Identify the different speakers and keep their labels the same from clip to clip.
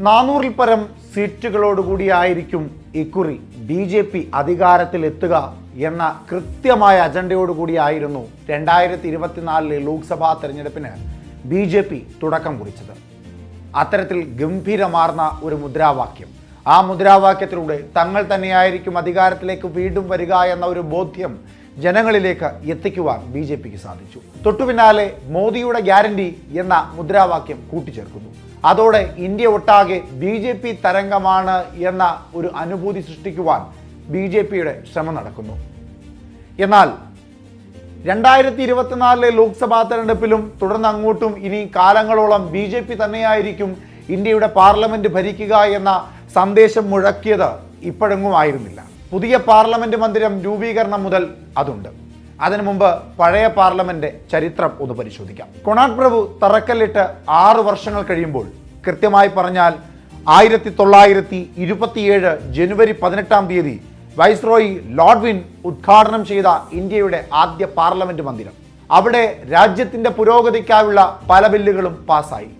Speaker 1: 400-ൽ പരം സീറ്റുകളോടുകൂടിയായിരിക്കും ഇക്കുറി BJP അധികാരത്തിലെത്തുക എന്ന കൃത്യമായ അജണ്ടയോടുകൂടിയായിരുന്നു 2024 ലോക്സഭാ തെരഞ്ഞെടുപ്പിന് BJP തുടക്കം കുറിച്ചത്. അത്തരത്തിൽ ഗംഭീരമാർന്ന ഒരു മുദ്രാവാക്യം, ആ മുദ്രാവാക്യത്തിലൂടെ തങ്ങൾ തന്നെയായിരിക്കും അധികാരത്തിലേക്ക് വീണ്ടും വരിക എന്ന ഒരു ബോധ്യം ജനങ്ങളിലേക്ക് എത്തിക്കുവാൻ BJPക്ക് സാധിച്ചു. തൊട്ടുപിന്നാലെ മോദിയുടെ ഗ്യാരണ്ടി എന്ന മുദ്രാവാക്യം കൂട്ടിച്ചേർക്കുന്നു. അതോടെ ഇന്ത്യ ഒട്ടാകെ BJP തരംഗമാണ് എന്ന ഒരു അനുഭൂതി സൃഷ്ടിക്കുവാൻ BJPയുടെ ശ്രമം നടക്കുന്നു. എന്നാൽ 2024 ലോക്സഭാ തെരഞ്ഞെടുപ്പിലും തുടർന്ന് അങ്ങോട്ടും ഇനി കാലങ്ങളോളം BJP തന്നെയായിരിക്കും ഇന്ത്യയുടെ പാർലമെന്റ് ഭരിക്കുക എന്ന സന്ദേശം മുഴക്കിയത് ഇപ്പോഴെങ്ങും ആയിരുന്നില്ല. പുതിയ പാർലമെന്റ് മന്ദിരം രൂപീകരണം മുതൽ അതുണ്ട്. അതിനു മുമ്പ് പഴയ പാർലമെന്റ് ചരിത്രം ഒന്ന് പരിശോധിക്കാം. കൊണാട്ട് പ്രഭു തറക്കല്ലിട്ട് 6 വർഷങ്ങൾ കഴിയുമ്പോൾ, കൃത്യമായി പറഞ്ഞാൽ 1927 ജനുവരി 18-ാം തീയതി വൈസ്രോയി ലോർഡ് ഉദ്ഘാടനം ചെയ്ത ഇന്ത്യയുടെ ആദ്യ പാർലമെന്റ് മന്ദിരം. അവിടെ രാജ്യത്തിന്റെ പുരോഗതിക്കായുള്ള പല ബില്ലുകളും പാസ്സായി.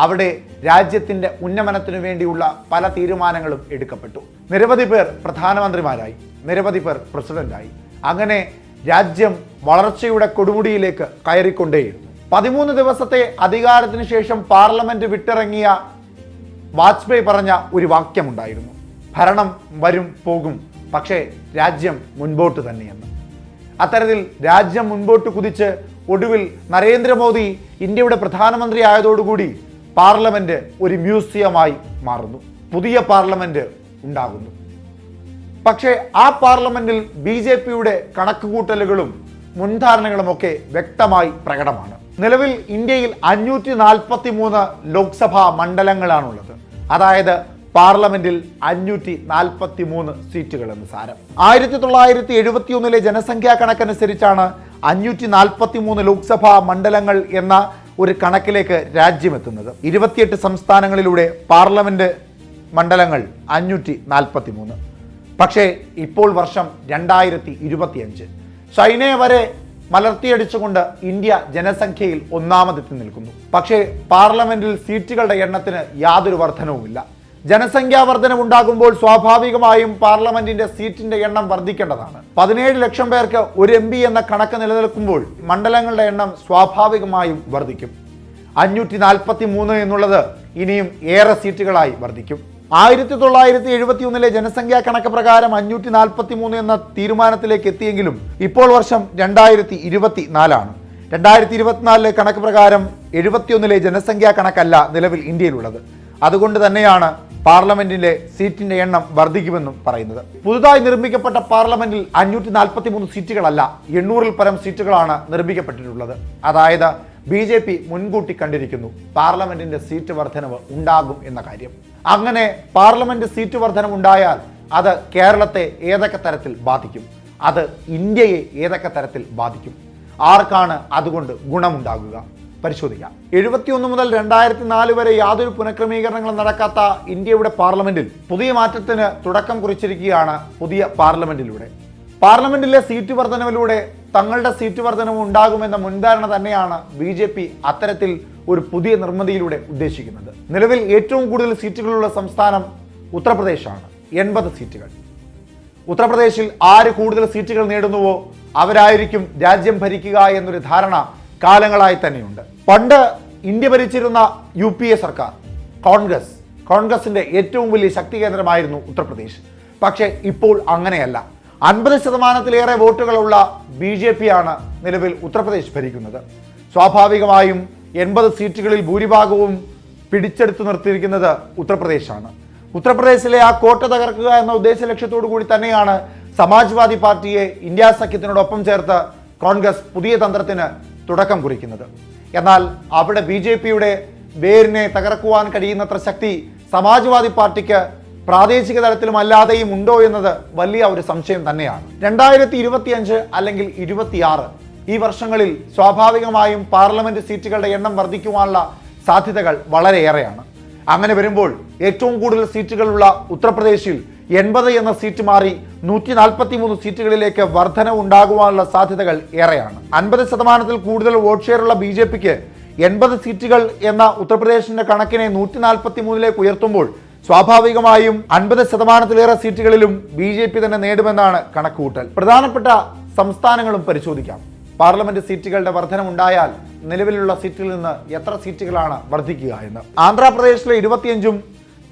Speaker 1: അവിടെ രാജ്യത്തിന്റെ ഉന്നമനത്തിനു വേണ്ടിയുള്ള പല തീരുമാനങ്ങളും എടുക്കപ്പെട്ടു. നിരവധി പേർ പ്രധാനമന്ത്രിമാരായി, നിരവധി പേർ പ്രസിഡന്റായി. അങ്ങനെ രാജ്യം വളർച്ചയുടെ കൊടുമുടിയിലേക്ക് കയറിക്കൊണ്ടേയിരുന്നു. 13 ദിവസത്തെ അധികാരത്തിന് ശേഷം പാർലമെന്റ് വിട്ടിറങ്ങിയ വാജ്പേയി പറഞ്ഞ ഒരു വാക്യമുണ്ടായിരുന്നു: ഭരണം വരും പോകും, പക്ഷേ രാജ്യം മുൻപോട്ട് തന്നെയെന്ന്. അത്തരത്തിൽ രാജ്യം മുൻപോട്ട് കുതിച്ച് ഒടുവിൽ നരേന്ദ്രമോദി ഇന്ത്യയുടെ പ്രധാനമന്ത്രി ആയതോടുകൂടി പാർലമെന്റ് ഒരു മ്യൂസിയമായി മാറുന്നു. പുതിയ പാർലമെന്റ് ഉണ്ടാകുന്നു. പക്ഷേ ആ പാർലമെന്റിൽ BJPയുടെ കണക്കുകൂട്ടലുകളും മുൻധാരണകളുമൊക്കെ വ്യക്തമായി പ്രകടമാണ്. നിലവിൽ ഇന്ത്യയിൽ 543 ലോക്സഭാ മണ്ഡലങ്ങളാണുള്ളത്. അതായത് പാർലമെന്റിൽ 543 സീറ്റുകൾ എന്ന് സാരം. 1971 ജനസംഖ്യാ കണക്കനുസരിച്ചാണ് 543 ലോക്സഭാ മണ്ഡലങ്ങൾ എന്ന ഒരു കണക്കിലേക്ക് രാജ്യമെത്തുന്നത്. 28 സംസ്ഥാനങ്ങളിലൂടെ പാർലമെന്റ് മണ്ഡലങ്ങൾ 543. പക്ഷേ ഇപ്പോൾ വർഷം 2025. ചൈനയെ വരെ മലർത്തിയടിച്ചുകൊണ്ട് ഇന്ത്യ ജനസംഖ്യയിൽ ഒന്നാമതെത്തി നിൽക്കുന്നു. പക്ഷേ പാർലമെന്റിൽ സീറ്റുകളുടെ എണ്ണത്തിന് യാതൊരു വർധനവുമില്ല. ജനസംഖ്യാ വർധനവുണ്ടാകുമ്പോൾ സ്വാഭാവികമായും പാർലമെന്റിന്റെ സീറ്റിന്റെ എണ്ണം വർദ്ധിക്കേണ്ടതാണ്. 17 ലക്ഷം പേർക്ക് ഒരു MP എന്ന കണക്ക് നിലനിൽക്കുമ്പോൾ മണ്ഡലങ്ങളുടെ എണ്ണം സ്വാഭാവികമായും വർദ്ധിക്കും. 543 എന്നുള്ളത് ഇനിയും ഏറെ സീറ്റുകളായി വർദ്ധിക്കും. 1971 ജനസംഖ്യാ കണക്ക് പ്രകാരം 543 എന്ന തീരുമാനത്തിലേക്ക് എത്തിയെങ്കിലും ഇപ്പോൾ വർഷം 2024 ആണ്. 2024 കണക്ക് പ്രകാരം 71 ജനസംഖ്യാ കണക്കല്ല നിലവിൽ ഇന്ത്യയിലുള്ളത്. അതുകൊണ്ട് തന്നെയാണ് പാർലമെന്റിലെ സീറ്റിന്റെ എണ്ണം വർദ്ധിക്കുമെന്നും പറയുന്നത്. പുതുതായി നിർമ്മിക്കപ്പെട്ട പാർലമെന്റിൽ 543 സീറ്റുകളല്ല, 800-ൽ പരം സീറ്റുകളാണ് നിർമ്മിക്കപ്പെട്ടിട്ടുള്ളത്. അതായത് BJP മുൻകൂട്ടി കണ്ടിരിക്കുന്നു പാർലമെന്റിന്റെ സീറ്റ് വർധനവ് ഉണ്ടാകും എന്ന കാര്യം. അങ്ങനെ പാർലമെന്റ് സീറ്റ് വർധനവ് ഉണ്ടായാൽ അത് കേരളത്തെ ഏതൊക്കെ തരത്തിൽ ബാധിക്കും, അത് ഇന്ത്യയെ ഏതൊക്കെ തരത്തിൽ ബാധിക്കും, ആർക്കാണ് അതുകൊണ്ട് ഗുണമുണ്ടാകുക പരിശോധിക്കാം. 71 മുതൽ 2004 വരെ യാതൊരു പുനഃക്രമീകരണങ്ങളും നടക്കാത്ത ഇന്ത്യയുടെ പാർലമെന്റിൽ പുതിയ മാറ്റത്തിന് തുടക്കം കുറിച്ചിരിക്കുകയാണ് പുതിയ പാർലമെന്റിലൂടെ. പാർലമെന്റിലെ സീറ്റ് വർധനവിലൂടെ തങ്ങളുടെ സീറ്റ് വർധനവ് ഉണ്ടാകുമെന്ന മുൻധാരണ തന്നെയാണ് BJP അത്തരത്തിൽ ഒരു പുതിയ നിർമ്മിതിയിലൂടെ ഉദ്ദേശിക്കുന്നത്. നിലവിൽ ഏറ്റവും കൂടുതൽ സീറ്റുകളുള്ള സംസ്ഥാനം ഉത്തർപ്രദേശാണ്, 80 സീറ്റുകൾ. ഉത്തർപ്രദേശിൽ ആര് കൂടുതൽ സീറ്റുകൾ നേടുന്നുവോ അവരായിരിക്കും രാജ്യം ഭരിക്കുക എന്നൊരു ധാരണ കാലങ്ങളായി തന്നെയുണ്ട്. പണ്ട് ഇന്ത്യ ഭരിച്ചിരുന്ന UPA സർക്കാർ, കോൺഗ്രസിന്റെ ഏറ്റവും വലിയ ശക്തി കേന്ദ്രമായിരുന്നു ഉത്തർപ്രദേശ്. പക്ഷേ ഇപ്പോൾ അങ്ങനെയല്ല. 50%-ലേറെ വോട്ടുകളുള്ള BJP ആണ് നിലവിൽ ഉത്തർപ്രദേശ് ഭരിക്കുന്നത്. സ്വാഭാവികമായും 80 സീറ്റുകളിൽ ഭൂരിഭാഗവും പിടിച്ചെടുത്തു നിർത്തിയിരിക്കുന്നത് ഉത്തർപ്രദേശാണ്. ഉത്തർപ്രദേശിലെ ആ കോട്ട തകർക്കുക എന്ന ഉദ്ദേശ ലക്ഷ്യത്തോടു കൂടി തന്നെയാണ് സമാജ്വാദി പാർട്ടിയെ ഇന്ത്യ സഖ്യത്തിനോടൊപ്പം ചേർത്ത് കോൺഗ്രസ് പുതിയ തന്ത്രത്തിന് തുടക്കം കുറിക്കുന്നത്. എന്നാൽ അവിടെ BJPയുടെ വേരിനെ തകർക്കുവാൻ കഴിയുന്നത്ര ശക്തി സമാജ്വാദി പാർട്ടിക്ക് പ്രാദേശിക തലത്തിലും അല്ലാതെയും ഉണ്ടോ എന്നത് വലിയ ഒരു സംശയം തന്നെയാണ്. 2025 അല്ലെങ്കിൽ 26 ഈ വർഷങ്ങളിൽ സ്വാഭാവികമായും പാർലമെന്റ് സീറ്റുകളുടെ എണ്ണം വർദ്ധിക്കുവാനുള്ള സാധ്യതകൾ വളരെയേറെയാണ്. അങ്ങനെ വരുമ്പോൾ ഏറ്റവും കൂടുതൽ സീറ്റുകളുള്ള ഉത്തർപ്രദേശിൽ 80 എന്ന സീറ്റ് മാറി 143 സീറ്റുകളിലേക്ക് വർധന ഉണ്ടാകുവാനുള്ള സാധ്യതകൾ ഏറെയാണ്. 50%-ൽ കൂടുതൽ വോട്ട് ഷെയറുള്ള BJPക്ക് 80 സീറ്റുകൾ എന്ന ഉത്തർപ്രദേശിന്റെ കണക്കിനെ 143 ഉയർത്തുമ്പോൾ സ്വാഭാവികമായും 50%-ലേറെ സീറ്റുകളിലും BJP തന്നെ നേടുമെന്നാണ് കണക്കുകൂട്ടൽ. പ്രധാനപ്പെട്ട സംസ്ഥാനങ്ങളും പരിശോധിക്കാം. പാർലമെന്റ് സീറ്റുകളുടെ വർധനമുണ്ടായാൽ നിലവിലുള്ള സീറ്റിൽ നിന്ന് എത്ര സീറ്റുകളാണ് വർദ്ധിക്കുക എന്ന്. ആന്ധ്രാപ്രദേശിലെ 25-ഉം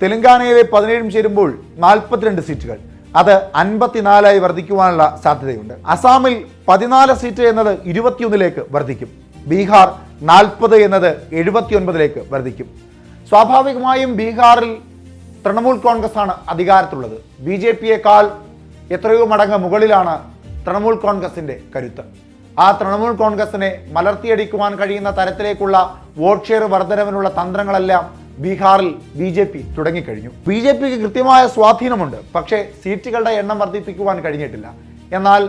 Speaker 1: തെലങ്കാനയിലെ 17-ഉം ചേരുമ്പോൾ 42 സീറ്റുകൾ. അത് 54 വർദ്ധിക്കുവാനുള്ള സാധ്യതയുണ്ട്. അസാമിൽ 14 സീറ്റ് എന്നത് 21 വർദ്ധിക്കും. ബീഹാർ 40 എന്നത് 79 വർദ്ധിക്കും. സ്വാഭാവികമായും ബീഹാറിൽ തൃണമൂൽ കോൺഗ്രസ് ആണ് അധികാരത്തിലുള്ളത്. BJPയേക്കാൾ എത്രയോ മടങ്ങ് മുകളിലാണ് തൃണമൂൽ കോൺഗ്രസിന്റെ കരുത്ത്. ആ തൃണമൂൽ കോൺഗ്രസിനെ മലർത്തിയടിക്കുവാൻ കഴിയുന്ന തരത്തിലേക്കുള്ള വോട്ട് ഷെയർ വർധനവിനുള്ള തന്ത്രങ്ങളെല്ലാം ബീഹാറിൽ BJP തുടങ്ങിക്കഴിഞ്ഞു. BJPക്ക് കൃത്യമായ സ്വാധീനമുണ്ട്, പക്ഷേ സീറ്റുകളുടെ എണ്ണം വർദ്ധിപ്പിക്കുവാൻ കഴിഞ്ഞിട്ടില്ല. എന്നാൽ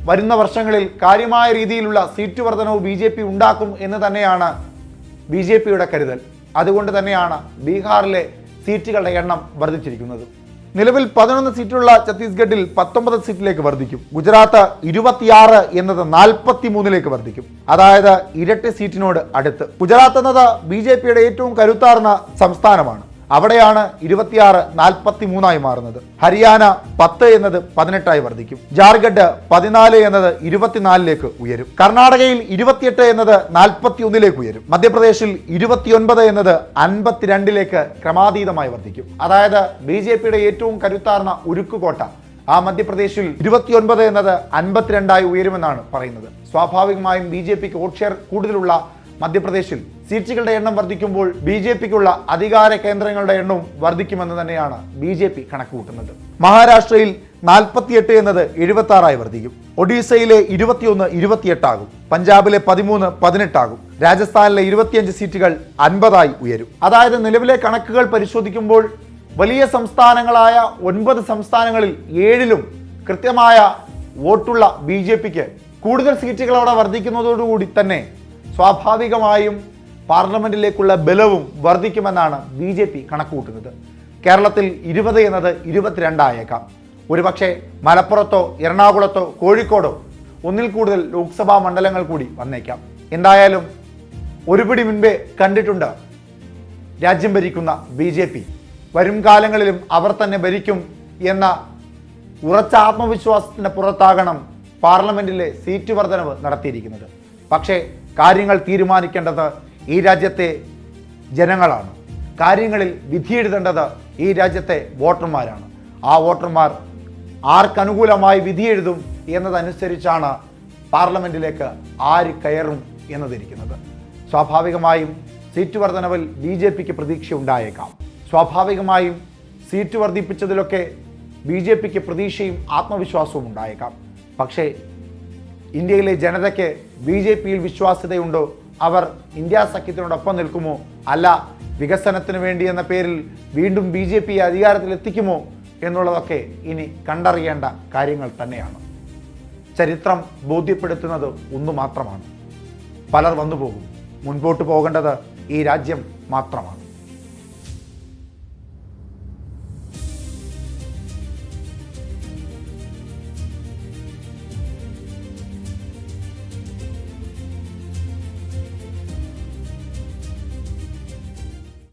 Speaker 1: വരുന്ന വർഷങ്ങളിൽ കാര്യമായ രീതിയിലുള്ള സീറ്റ് വർധനവ് BJP ഉണ്ടാക്കും എന്ന് തന്നെയാണ് BJPയുടെ കരുതൽ. അതുകൊണ്ട് തന്നെയാണ് ബീഹാറിലെ സീറ്റുകളുടെ എണ്ണം വർദ്ധിച്ചിരിക്കുന്നത്. നിലവിൽ 11 സീറ്റുള്ള ഛത്തീസ്ഗഡിൽ 19 സീറ്റിലേക്ക് വർദ്ധിക്കും. ഗുജറാത്ത് 26 എന്നത് 43 വർദ്ധിക്കും. അതായത് ഇരട്ടി സീറ്റിനോട് അടുത്ത്. ഗുജറാത്ത് എന്നത് BJPയുടെ ഏറ്റവും കരുത്താർന്ന സംസ്ഥാനമാണ്. അവിടെയാണ് 26 43 മാറുന്നത്. ഹരിയാന 10 എന്നത് 18 വർദ്ധിക്കും. ജാർഖണ്ഡ് 14 എന്നത് 24 ഉയരും. കർണാടകയിൽ 28 എന്നത് 41 ഉയരും. മധ്യപ്രദേശിൽ 29 എന്നത് 52 ക്രമാതീതമായി വർദ്ധിക്കും. അതായത് BJPയുടെ ഏറ്റവും കരുത്താർന്ന ഉരുക്കുകോട്ട ആ മധ്യപ്രദേശിൽ 29 എന്നത് 52 ഉയരുമെന്നാണ് പറയുന്നത്. സ്വാഭാവികമായും BJPക്ക് വോട്ട് ഷെയർ കൂടുതലുള്ള മധ്യപ്രദേശിൽ സീറ്റുകളുടെ എണ്ണം വർദ്ധിക്കുമ്പോൾ BJPക്കുള്ള അധികാര കേന്ദ്രങ്ങളുടെ എണ്ണവും വർദ്ധിക്കുമെന്ന് തന്നെയാണ് BJP കണക്കുകൂട്ടുന്നത്. മഹാരാഷ്ട്രയിൽ 48 എന്നത് 76 വർദ്ധിക്കും. ഒഡീസയിലെ 21 28 ആകും. പഞ്ചാബിലെ 13 18 ആകും. രാജസ്ഥാനിലെ 25 സീറ്റുകൾ 50 ഉയരും. അതായത് നിലവിലെ കണക്കുകൾ പരിശോധിക്കുമ്പോൾ വലിയ സംസ്ഥാനങ്ങളായ 9 സംസ്ഥാനങ്ങളിൽ 7ലും കൃത്യമായ വോട്ടുള്ള BJPക്ക് കൂടുതൽ സീറ്റുകളോടെ വർദ്ധിക്കുന്നതോടുകൂടി തന്നെ സ്വാഭാവികമായും പാർലമെന്റിലേക്കുള്ള ബലവും വർദ്ധിക്കുമെന്നാണ് BJP കണക്കുകൂട്ടുന്നത്. കേരളത്തിൽ 20 എന്നത് 22 ആയേക്കാം. ഒരുപക്ഷെ മലപ്പുറത്തോ എറണാകുളത്തോ കോഴിക്കോടോ ഒന്നിൽ കൂടുതൽ ലോക്സഭാ മണ്ഡലങ്ങൾ കൂടി വന്നേക്കാം. എന്തായാലും ഒരുപിടി മുൻപേ കണ്ടിട്ടുണ്ട് രാജ്യം ഭരിക്കുന്ന BJP വരും കാലങ്ങളിലും അവർ തന്നെ ഭരിക്കും എന്ന ഉറച്ച ആത്മവിശ്വാസത്തിന്റെ പുറത്താകണം പാർലമെന്റിലെ സീറ്റ് വർധനവ് നടത്തിയിരിക്കുന്നത്. പക്ഷേ കാര്യങ്ങൾ തീരുമാനിക്കേണ്ടത് ഈ രാജ്യത്തെ ജനങ്ങളാണ്. കാര്യങ്ങളിൽ വിധിയെഴുതേണ്ടത് ഈ രാജ്യത്തെ വോട്ടർമാരാണ്. ആ വോട്ടർമാർ ആർക്കനുകൂലമായി വിധിയെഴുതും എന്നതനുസരിച്ചാണ് പാർലമെന്റിലേക്ക് ആര് കയറും എന്നതിരിക്കുന്നത്. സ്വാഭാവികമായും സീറ്റ് വർധനവിൽ BJPക്ക് പ്രതീക്ഷ ഉണ്ടായേക്കാം. സ്വാഭാവികമായും സീറ്റ് വർദ്ധിപ്പിച്ചതിലൊക്കെ BJPക്ക് പ്രതീക്ഷയും ആത്മവിശ്വാസവും ഉണ്ടായേക്കാം. പക്ഷേ ഇന്ത്യയിലെ ജനതയ്ക്ക് BJPയിൽ വിശ്വാസ്യതയുണ്ടോ? അവർ ഇന്ത്യ സഖ്യത്തിനോടൊപ്പം നിൽക്കുമോ? അല്ല വികസനത്തിന് വേണ്ടി എന്ന പേരിൽ വീണ്ടും BJP അധികാരത്തിലെത്തിക്കുമോ എന്നുള്ളതൊക്കെ ഇനി കണ്ടറിയേണ്ട കാര്യങ്ങൾ തന്നെയാണ്. ചരിത്രം ബോധ്യപ്പെടുത്തുന്നത് ഒന്നു മാത്രമാണ്: പലർ വന്നു പോകും. മുൻപോട്ട് പോകേണ്ടത് ഈ രാജ്യം മാത്രമാണ്.